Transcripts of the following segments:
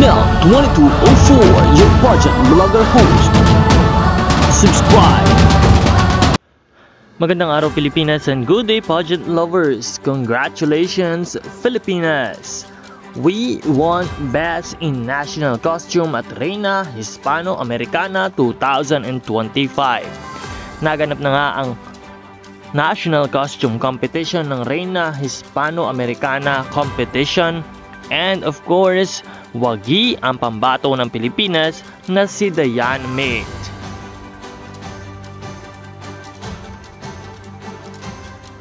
Mel 2204, your pageant vlogger host. Subscribe! Magandang araw Pilipinas and good day pageant lovers! Congratulations Filipinas! We won Best in National Costume at Reina Hispano-Americana 2025. Naganap na nga ang National Costume Competition ng Reina Hispano-Americana Competition, and of course, wagi ang pambato ng Pilipinas na si Diane Mate.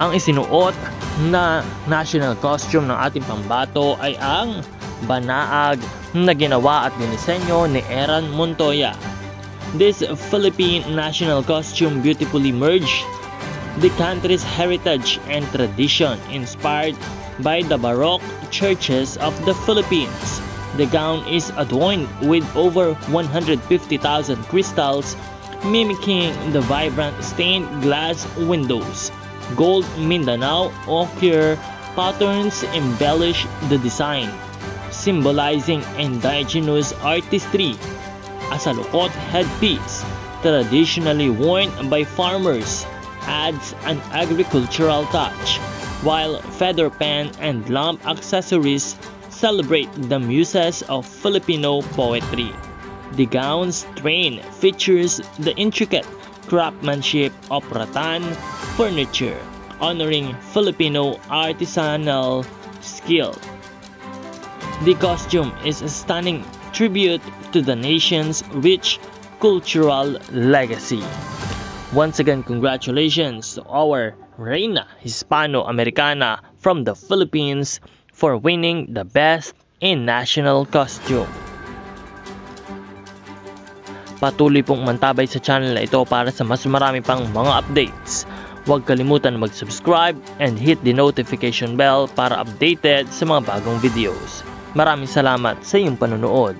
Ang isinuot na national costume ng ating pambato ay ang banaag na ginawa at dinisenyo ni Eran Montoya. This Philippine national costume beautifully merged the country's heritage and tradition inspired by the Baroque churches of the Philippines. The gown is adorned with over 150,000 crystals, mimicking the vibrant stained glass windows. Gold Mindanao ochre patterns embellish the design, symbolizing indigenous artistry. A salukot headpiece, traditionally worn by farmers, adds an agricultural touch, while feather pen and lamp accessories celebrate the muses of Filipino poetry. The gown's train features the intricate craftsmanship of rattan furniture, honoring Filipino artisanal skill. The costume is a stunning tribute to the nation's rich cultural legacy. Once again, congratulations to our Reina Hispano-Americana from the Philippines for winning the Best in National Costume. Patuloy pong mantabay sa channel na ito para sa mas marami pang mga updates. Huwag kalimutan mag-subscribe and hit the notification bell para updated sa mga bagong videos. Maraming salamat sa iyong panonood.